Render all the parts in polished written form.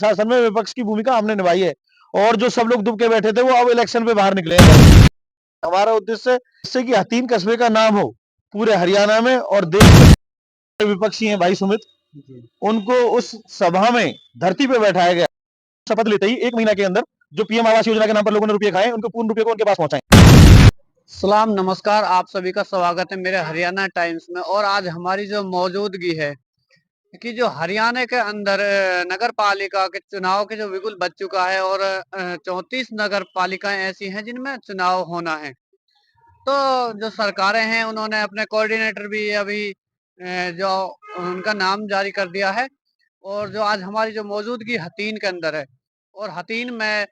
शासन में विपक्ष की भूमिका हमने निभाई है और जो सब लोग दुब के बैठे थे वो अब इलेक्शन पे बाहर निकले हैं। हमारा उद्देश्य इससे कि हथीन कस्बे का नाम हो पूरे हरियाणा में और देश में। विपक्षी हैं भाई सुमित, उनको उस सभा में धरती पे बैठाया गया, शपथ लेते ही 1 महीना के अंदर जो पीएम आवास योजना के नाम पर लोगों ने रुपए खाए उनको पूर्ण रुपए को उनके पास पहुंचाएं। सलाम नमस्कार, आप सभी का स्वागत है मेरे हरियाणा टाइम्स में। और आज हमारी जो मौजूदगी है कि जो हरियाणा के अंदर नगर पालिका के चुनाव के जो बिल्कुल बच चुका है और 34 नगर पालिकाएं ऐसी हैं जिनमें चुनाव होना है। तो जो सरकारें हैं उन्होंने अपने कोऑर्डिनेटर भी अभी जो उनका नाम जारी कर दिया है। और जो आज हमारी जो मौजूदगी हथीन के अंदर है और हथीन में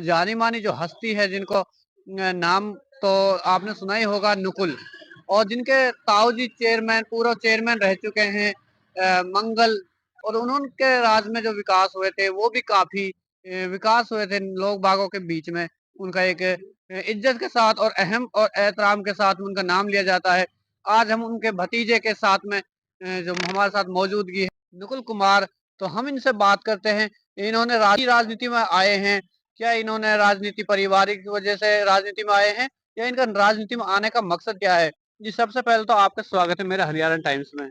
जानी मानी जो हस्ती है जिनको नाम तो आपने सुना ही होगा, नुकुल, और जिनके ताऊ जी चेयरमैन पूर्व चेयरमैन रह चुके हैं मंगल। और उन्होंने राज में जो विकास हुए थे वो भी काफी विकास हुए थे लोग बागों के बीच में। उनका एक इज्जत के साथ और अहम और एहतराम के साथ उनका नाम लिया जाता है। आज हम उनके भतीजे के साथ में जो हमारे साथ मौजूदगी है नुकुल कुमार, तो हम इनसे बात करते हैं। इन्होंने राजनीति में आए हैं, क्या इन्होंने राजनीति पारिवारिक की वजह से राजनीति में आए हैं या इनका राजनीति में आने का मकसद क्या है? जी, सबसे पहले तो आपका स्वागत है मेरे हरियाणा टाइम्स में।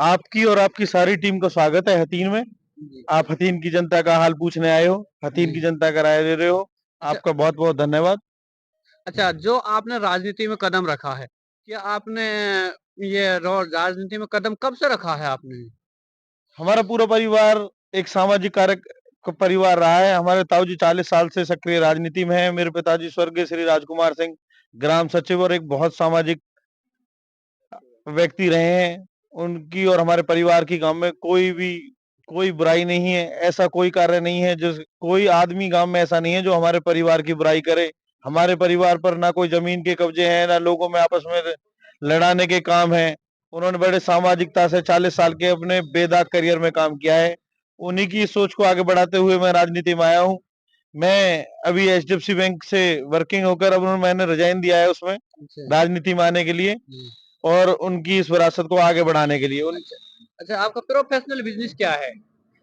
आपकी और आपकी सारी टीम को स्वागत है हथीन में। जी आप हथीन की जनता का हाल पूछने आए हो, हथीन की जी। जनता का राय दे रहे हो, अच्छा आपका बहुत बहुत धन्यवाद। अच्छा, जो आपने राजनीति में कदम रखा है, क्या आपने ये राजनीति में कदम कब से रखा है आपने? हमारा पूरा परिवार एक सामाजिक कार्य परिवार रहा है। हमारे ताऊ जी 40 साल से सक्रिय राजनीति में है। मेरे पिताजी स्वर्गीय श्री राजकुमार सिंह ग्राम सचिव और एक बहुत सामाजिक व्यक्ति रहे हैं। उनकी और हमारे परिवार की गांव में कोई बुराई नहीं है। ऐसा कोई कार्य नहीं है, जो कोई आदमी गांव में ऐसा नहीं है जो हमारे परिवार की बुराई करे। हमारे परिवार पर ना कोई जमीन के कब्जे हैं, ना लोगों में आपस में लड़ाने के काम है। उन्होंने बड़े सामाजिकता से 40 साल के अपने बेदाग करियर में काम किया है। उन्हीं की सोच को आगे बढ़ाते हुए मैं राजनीति में आया हूँ। मैं अभी एचडीएफसी बैंक से वर्किंग होकर अब मैंने रिजाइन दिया है उसमें, अच्छा राजनीति में आने के लिए जी। और उनकी इस विरासत को आगे बढ़ाने के लिए। उन अच्छा अच्छा, आपका प्रोफेशनल बिजनेस क्या है?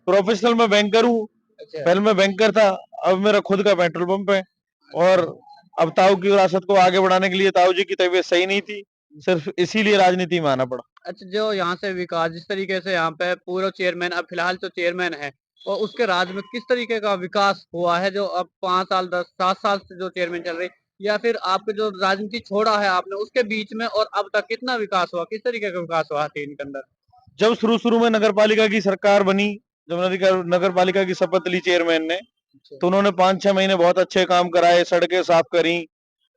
प्रोफेशनल मैं बैंकर हूँ। अच्छा पहले मैं बैंकर था, अब मेरा खुद का पेट्रोल पंप है। और अब ताऊ की विरासत को आगे बढ़ाने के लिए, ताऊ जी की तबीयत सही नहीं थी, सिर्फ इसीलिए राजनीति में आना पड़ा। अच्छा, जो यहाँ से विकास जिस तरीके से यहाँ पे पूर्व चेयरमैन अब फिलहाल जो चेयरमैन है और उसके राज में किस तरीके का विकास हुआ है, जो अब 5 साल 7 साल से जो चेयरमैन चल रही, या फिर आपके जो राजनीति छोड़ा है आपने उसके बीच में और अब तक कितना विकास हुआ, किस तरीके का विकास हुआ तीन के अंदर? जब शुरू-शुरू में नगर पालिका की सरकार बनी, जब नगर पालिका की शपथ ली चेयरमैन ने, अच्छा तो उन्होंने 5-6 महीने बहुत अच्छे काम कराए, सड़कें साफ करी,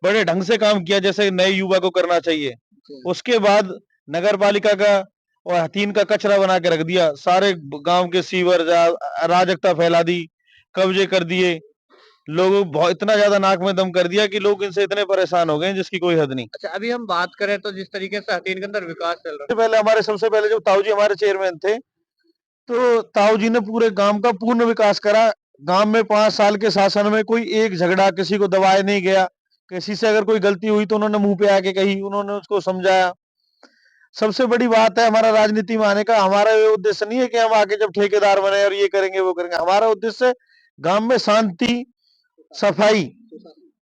बड़े ढंग से काम किया जैसे नए युवा को करना चाहिए। अच्छा उसके बाद नगर पालिका का और हथीन का कचरा बना के रख दिया। सारे गांव के सीवर अराजकता फैला दी, कब्जे कर दिए। लोगों बहुत इतना ज्यादा नाक में दम कर दिया कि लोग इनसे इतने परेशान हो गए जिसकी कोई हद नहीं। अच्छा, अभी हम बात करें तो जिस तरीके से हथीन के अंदर विकास चल रहा सबसे पहले जब ताऊ जी हमारे चेयरमैन थे, तो ताऊ जी ने पूरे गांव का पूर्ण विकास करा। गांव में 5 साल के शासन में कोई एक झगड़ा किसी को दबाया नहीं गया। किसी से अगर कोई गलती हुई तो उन्होंने मुंह पे आके कही, उन्होंने उसको समझाया। सबसे बड़ी बात है हमारा राजनीति में आने का, हमारा ये उद्देश्य नहीं है कि हम आके जब ठेकेदार बने और ये करेंगे वो करेंगे। हमारा उद्देश्य गांव में शांति, सफाई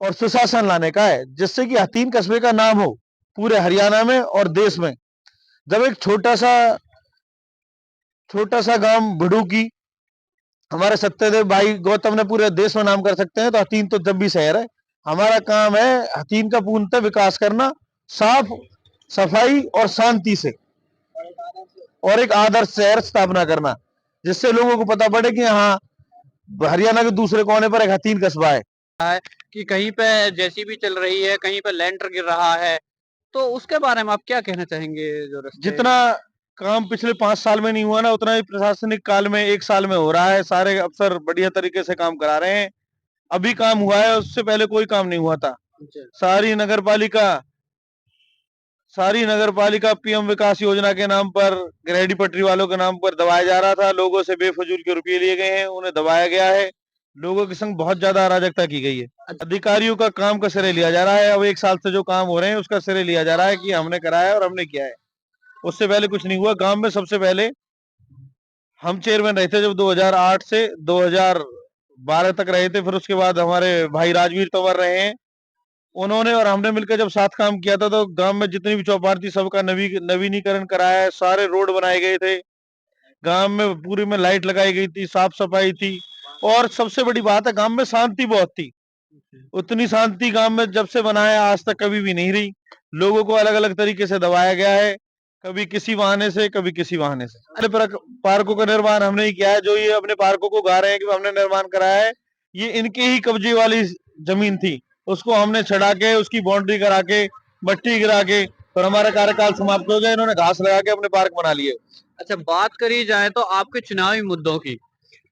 और सुशासन लाने का है, जिससे कि हथीन कस्बे का नाम हो पूरे हरियाणा में और देश में। जब एक छोटा सा गांव भड़ूकी हमारे सत्यदेव भाई गौतम ने पूरे देश में नाम कर सकते हैं, तो हथीन तो जब भी शहर है। हमारा काम है हथीन का पूर्णतः विकास करना, साफ सफाई और शांति से, और एक आदर्श शहर स्थापना करना, जिससे लोगों को पता पड़े कि हाँ, हरियाणा के दूसरे कोने पर एक हथीन कस्बा है। है कि कहीं पे जेसीबी चल रही है, कहीं पे लैंटर गिर रहा है, तो उसके बारे में आप क्या कहना चाहेंगे? जो रास्ते जितना काम पिछले 5 साल में नहीं हुआ ना, उतना ही प्रशासनिक काल में 1 साल में हो रहा है। सारे अफसर बढ़िया तरीके से काम करा रहे हैं। अभी काम हुआ है, उससे पहले कोई काम नहीं हुआ था। अच्छा सारी नगर पालिका सारी नगर पालिका पीएम विकास योजना के नाम पर, गिरहटी पटरी वालों के नाम पर दबाया जा रहा था। लोगों से बेफजूल के रुपये लिए गए हैं, उन्हें दबाया गया है। लोगों के संग बहुत ज्यादा अराजकता की गई है। अच्छा अधिकारियों का काम का श्रेय लिया जा रहा है। अब 1 साल से जो काम हो रहे हैं उसका श्रेय लिया जा रहा है कि हमने कराया और हमने किया है। उससे पहले कुछ नहीं हुआ। गांव में सबसे पहले हम चेयरमैन रहे थे जब 2008 से 2012 तक रहे थे। फिर उसके बाद हमारे भाई राजवीर तंवर रहे हैं। उन्होंने और हमने मिलकर जब साथ काम किया था तो गांव में जितनी भी चौपाल थी सबका नवीनीकरण कराया है, सारे रोड बनाए गए थे, गांव में पूरी में लाइट लगाई गई थी, साफ सफाई थी। और सबसे बड़ी बात है, गांव में शांति बहुत थी। उतनी शांति गांव में जब से बना है आज तक कभी भी नहीं रही। लोगों को अलग अलग तरीके से दबाया गया है, कभी किसी बहाने से, कभी किसी बहाने से। पार्कों का निर्माण हमने ही किया है। जो ये अपने पार्कों को गा रहे हैं कि हमने निर्माण कराया है, ये इनके ही कब्जे वाली जमीन थी। उसको हमने छड़ा के, उसकी बाउंड्री करा के, मट्टी गिरा के, और हमारा कार्यकाल समाप्त हो गया। इन्होंने घास लगा के अपने पार्क बना लिए। अच्छा, बात करी जाए तो आपके चुनावी मुद्दों की,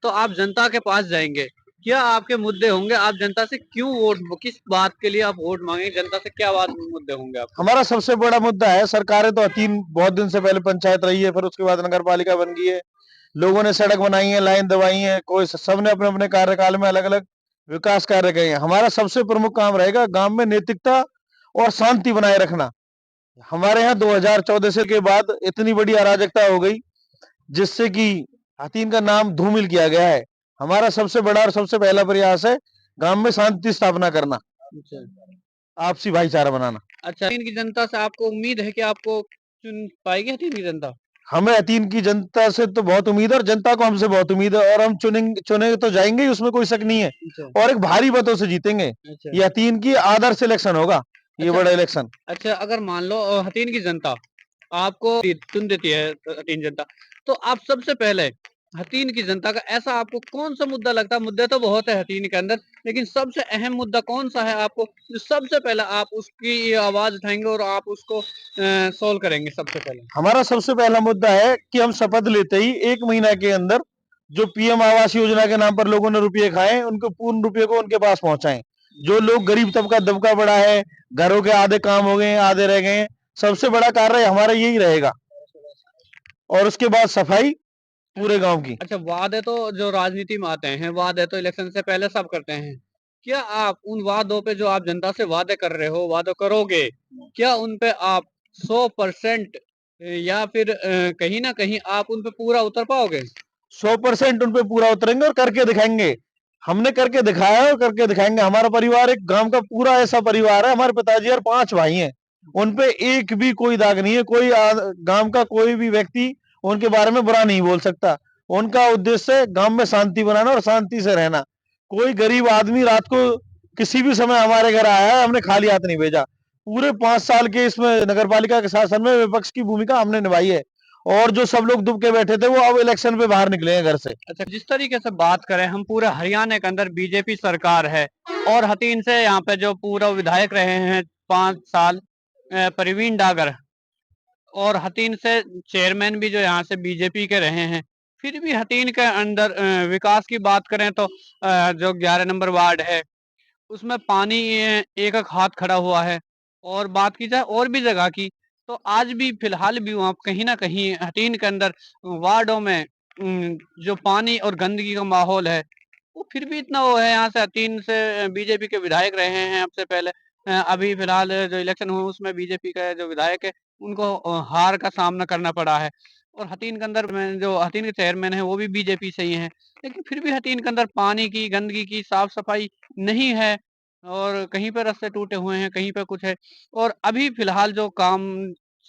तो आप जनता के पास जाएंगे, क्या आपके मुद्दे होंगे? आप जनता से क्यों वोट, किस बात के लिए आप वोट मांगेंगे? जनता से क्या बात मुद्दे होंगे आपके? हमारा सबसे बड़ा मुद्दा है, सरकारें तो तीन बहुत दिन से पहले पंचायत रही है, फिर उसके बाद नगर पालिका बन गई है। लोगों ने सड़क बनाई है, लाइन दवाई है, कोई सबने अपने अपने कार्यकाल में अलग अलग विकास कार्य किए हैं। हमारा सबसे प्रमुख काम रहेगा गांव में नैतिकता और शांति बनाए रखना। हमारे यहाँ 2014 से के बाद इतनी बड़ी अराजकता हो गई जिससे कि हथीन का नाम धूमिल किया गया है। हमारा सबसे बड़ा और सबसे पहला प्रयास है गांव में शांति स्थापना करना, अच्छा। आपसी भाईचारा बनाना। अच्छा, हथीन की जनता से आपको उम्मीद है कि आपको चुन पाएगी हथीन की जनता? हमें हथीन की जनता से तो बहुत उम्मीद है और जनता को हमसे बहुत उम्मीद है, और हम चुने तो जाएंगे ही, उसमें कोई शक नहीं है। अच्छा। और एक भारी मतों से जीतेंगे। अच्छा। ये हथीन की आदर्श इलेक्शन होगा, ये अच्छा। बड़ा इलेक्शन। अच्छा, अगर मान लो हथीन की जनता आपको चुन देती है, हथीन जनता, तो आप सबसे पहले हथीन की जनता का ऐसा आपको कौन सा मुद्दा लगता है? मुद्दे तो बहुत है हथीन के अंदर, लेकिन सबसे अहम मुद्दा कौन सा है आपको, जो सबसे पहले आप उसकी आवाज उठाएंगे और आप उसको सोल्व करेंगे सबसे पहले? हमारा सबसे पहला मुद्दा है कि हम शपथ लेते ही 1 महीना के अंदर जो पीएम आवास योजना के नाम पर लोगों ने रुपये खाए, उनको पूर्ण रुपये को उनके पास पहुंचाएं। जो लोग गरीब तबका दबका पड़ा है, घरों के आधे काम हो गए हैं, आधे रह गए हैं, सबसे बड़ा कार्य हमारा यही रहेगा। और उसके बाद सफाई पूरे गांव की। अच्छा, वादे तो जो राजनीति में आते हैं, वादे तो इलेक्शन से पहले सब करते हैं। क्या आप उन वादों पे, जो आप जनता से वादे कर रहे हो, वादे करोगे, क्या उन पे आप 100% या फिर कहीं न कहीं आप उन पे पूरा उतर पाओगे? 100% उन पे पूरा उतरेंगे और करके दिखाएंगे। हमने करके दिखाया है और करके दिखाएंगे। हमारा परिवार एक गांव का पूरा ऐसा परिवार है, हमारे पिताजी और 5 भाई हैं, उन पे एक भी कोई दाग नहीं है। कोई गांव का कोई भी व्यक्ति उनके बारे में बुरा नहीं बोल सकता। उनका उद्देश्य है गांव में शांति बनाना और शांति से रहना। कोई गरीब आदमी रात को किसी भी समय हमारे घर आया है, हमने खाली हाथ नहीं भेजा। पूरे 5 साल के इसमें नगर पालिका के शासन में विपक्ष की भूमिका हमने निभाई है, और जो सब लोग दुब के बैठे थे वो अब इलेक्शन पे बाहर निकले हैं घर से। अच्छा, जिस तरीके से बात करें हम, पूरे हरियाणा के अंदर बीजेपी सरकार है, और हथीन से यहाँ पे जो पूर्व विधायक रहे हैं 5 साल, प्रवीण डागर, और हथीन से चेयरमैन भी जो यहाँ से बीजेपी के रहे हैं। फिर भी हथीन के अंदर विकास की बात करें तो जो 11 नंबर वार्ड है, उसमें पानी एक एक हाथ खड़ा हुआ है। और बात की जाए और भी जगह की, तो आज भी फिलहाल भी वहाँ कहीं ना कहीं हथीन के अंदर वार्डों में जो पानी और गंदगी का माहौल है, वो फिर भी इतना वो है। यहाँ से 3 से बीजेपी के विधायक रहे हैं सबसे पहले। अभी फिलहाल जो इलेक्शन हुआ उसमें बीजेपी का जो विधायक है, उनको हार का सामना करना पड़ा है। और हथीन के अंदर में जो हथीन के चेयरमैन है वो भी बीजेपी से ही है, लेकिन फिर भी हथीन के अंदर पानी की, गंदगी की साफ सफाई नहीं है। और कहीं पे रास्ते टूटे हुए हैं, कहीं पे कुछ है। और अभी फिलहाल जो काम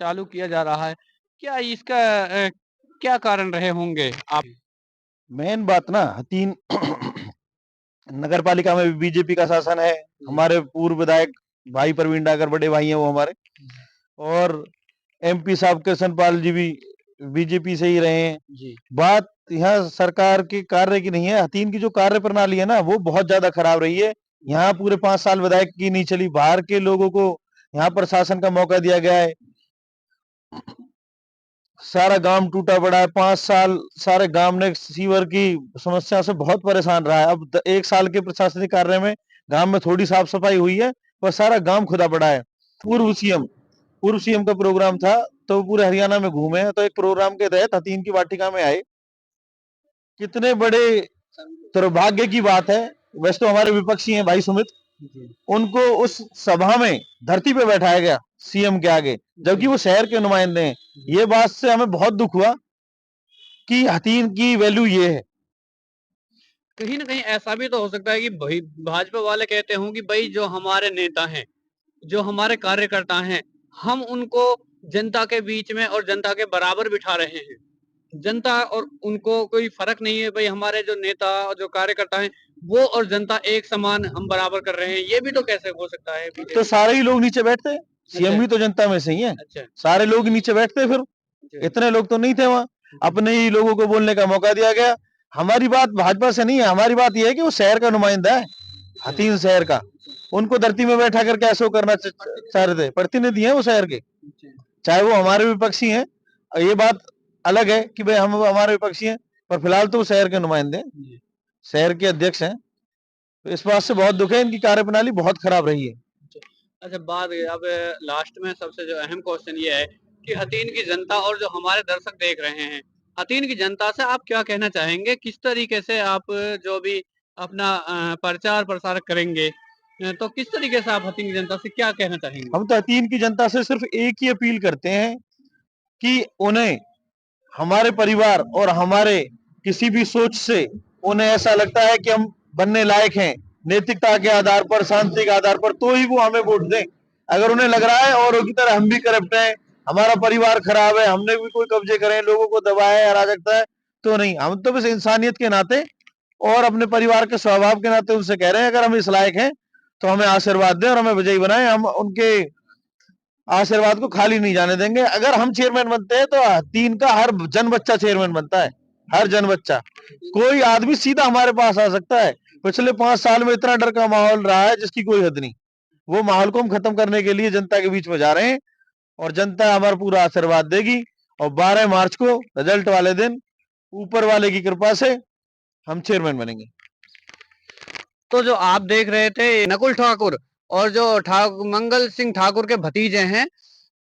चालू किया जा रहा है, क्या इसका क्या कारण रहे होंगे आप? मेन बात ना, हतीन नगर पालिका में भी बीजेपी का शासन है। हमारे पूर्व विधायक भाई प्रवीण डागर बड़े भाई हैं वो हमारे, और एमपी साहब कृष्णपाल जी भी बीजेपी से ही रहे हैं। जी। बात यहाँ सरकार के कार्य की नहीं है, हतीन की जो कार्य प्रणाली है ना वो बहुत ज्यादा खराब रही है। यहाँ पूरे 5 साल विधायक की नहीं चली, बाहर के लोगों को यहाँ पर शासन का मौका दिया गया है। सारा गांव टूटा पड़ा है। 5 साल सारे गांव ने सीवर की समस्या से बहुत परेशान रहा है। अब 1 साल के प्रशासनिक कार्य में गांव में थोड़ी साफ सफाई हुई है, पर सारा गांव खुदा पड़ा है। पूर्व सीएम पूर्व सीएम का प्रोग्राम था, तो पूरे हरियाणा में घूमे हैं, तो एक प्रोग्राम के तहत हथीन की वाटिका में आए। कितने बड़े दुर्भाग्य की बात है। वैसे तो हमारे विपक्षी हैं भाई सुमित, उनको उस सभा में धरती पे बैठाया गया सीएम के आगे, जबकि वो शहर के नुमाइंदे हैं। ये बात से हमें बहुत दुख हुआ कि हथीन की वैल्यू ये है। कहीं ना कहीं ऐसा भी तो हो सकता है कि भाई भाजपा वाले कहते हों कि भाई जो हमारे नेता हैं, जो हमारे कार्यकर्ता हैं, हम उनको जनता के बीच में और जनता के बराबर बिठा रहे हैं। जनता और उनको कोई फर्क नहीं है, भाई हमारे जो नेता और जो कार्यकर्ता हैं वो और जनता एक समान हम बराबर कर रहे हैं। ये भी तो कैसे हो सकता है तो बीजेपी? सारे ही लोग नीचे बैठते हैं, सीएम अच्छा भी तो जनता में से ही है, अच्छा सारे लोग नीचे बैठते फिर, अच्छा इतने लोग तो नहीं थे वहां, अपने ही लोगों को बोलने का मौका दिया गया। हमारी बात भाजपा से नहीं है, हमारी बात यह है कि वो शहर का नुमाइंदा है, अच्छा हथीन शहर का, उनको धरती में बैठा कर क्या शो करना चाह रहे थे, प्रतिनिधि है वो शहर के, अच्छा चाहे वो हमारे विपक्षी हैं। ये बात अलग है कि भाई हम हमारे विपक्षी हैं, पर फिलहाल तो वो शहर के नुमाइंदे हैं, जी। शहर के अध्यक्ष हैं। तो इस बात से बहुत दुख है, इनकी कार्यप्रणाली बहुत खराब रही है। अच्छा बात अब लास्ट में सबसे जो अहम क्वेश्चन ये है कि हतीन की जनता और जो हमारे दर्शक देख रहे हैं, हतीन की जनता से आप क्या कहना चाहेंगे? किस तरीके से आप जो भी अपना प्रचार प्रसार करेंगे, तो किस तरीके से आप हतीन की जनता से क्या कहना चाहेंगे? हम तो हतीन की जनता से सिर्फ एक ही अपील करते हैं कि उन्हें हमारे परिवार और हमारे किसी भी सोच से उन्हें ऐसा लगता है कि हम बनने लायक हैं, नैतिकता के आधार पर, शांति के आधार पर, तो ही वो हमें वोट दें। अगर उन्हें लग रहा है औरों की तरह हम भी करप्ट हैं, हमारा परिवार खराब है, हमने भी कोई कब्जे करे, लोगों को दबाया है, अराजकता है, तो नहीं। हम तो बस इंसानियत के नाते और अपने परिवार के स्वभाव के नाते उनसे कह रहे हैं, अगर हम इस लायक हैं तो हमें आशीर्वाद दें और हमें विजयी बनाएं। हम उनके आशीर्वाद को खाली नहीं जाने देंगे। अगर हम चेयरमैन बनते हैं तो तीन का हर जन बच्चा चेयरमैन बनता है, हर जन बच्चा, कोई आदमी सीधा हमारे पास आ सकता है। पिछले 5 साल में इतना डर का माहौल रहा है जिसकी कोई हद नहीं। वो माहौल को हम खत्म करने के लिए जनता के बीच में जा रहे हैं और जनता हमारा पूरा आशीर्वाद देगी। और 12 मार्च को रिजल्ट वाले दिन ऊपर वाले की कृपा से हम चेयरमैन बनेंगे। तो जो आप देख रहे थे नकुल ठाकुर और जो मंगल सिंह ठाकुर के भतीजे हैं,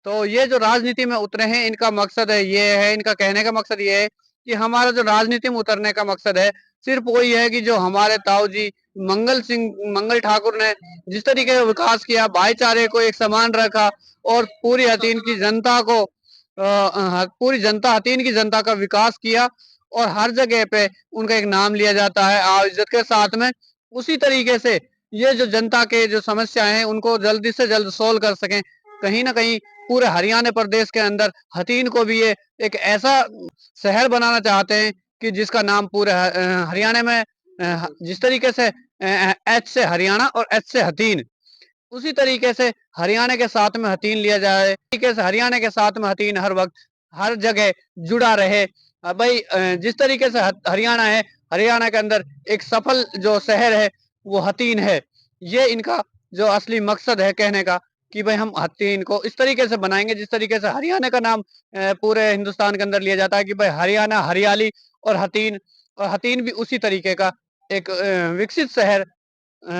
तो ये जो राजनीति में उतरे हैं, इनका मकसद है ये है, इनका कहने का मकसद ये है कि हमारा जो राजनीति में उतरने का मकसद है सिर्फ वही है कि जो हमारे ताऊ जी मंगल ठाकुर ने जिस तरीके का विकास किया, भाईचारे को एक समान रखा और पूरी हतीन की जनता को पूरी जनता हतीन की जनता का विकास किया और हर जगह पे उनका एक नाम लिया जाता है इज्जत के साथ में। उसी तरीके से ये जो जनता के जो समस्याएं हैं उनको जल्दी से जल्द सोल्व कर सकें। कहीं ना कहीं पूरे हरियाणा प्रदेश के अंदर हतीन को भी ये एक ऐसा शहर बनाना चाहते हैं कि जिसका नाम पूरे हरियाणा में जिस तरीके से एच से हरियाणा और एच से हतीन, उसी तरीके से हरियाणा के साथ में हतीन लिया जाए, तरीके से हरियाणा के साथ में हतीन हर वक्त हर जगह जुड़ा रहे। भाई जिस तरीके से हरियाणा है, हरियाणा के अंदर एक सफल जो शहर है वो हतीन है। ये इनका जो असली मकसद है कहने का कि भाई हम हतीन को इस तरीके से बनाएंगे जिस तरीके से हरियाणा का नाम पूरे हिंदुस्तान के अंदर लिया जाता है कि भाई हरियाणा हरियाली और हतीन भी उसी तरीके का एक विकसित शहर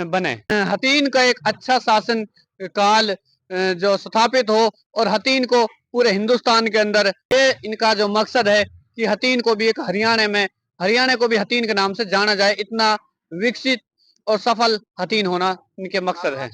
बने। हतीन का एक अच्छा शासन काल जो स्थापित हो और हतीन को पूरे हिंदुस्तान के अंदर, ये इनका जो मकसद है कि हतीन को भी एक हरियाणा को भी हतीन के नाम से जाना जाए, इतना विकसित और सफल हतीन होना इनके मकसद है।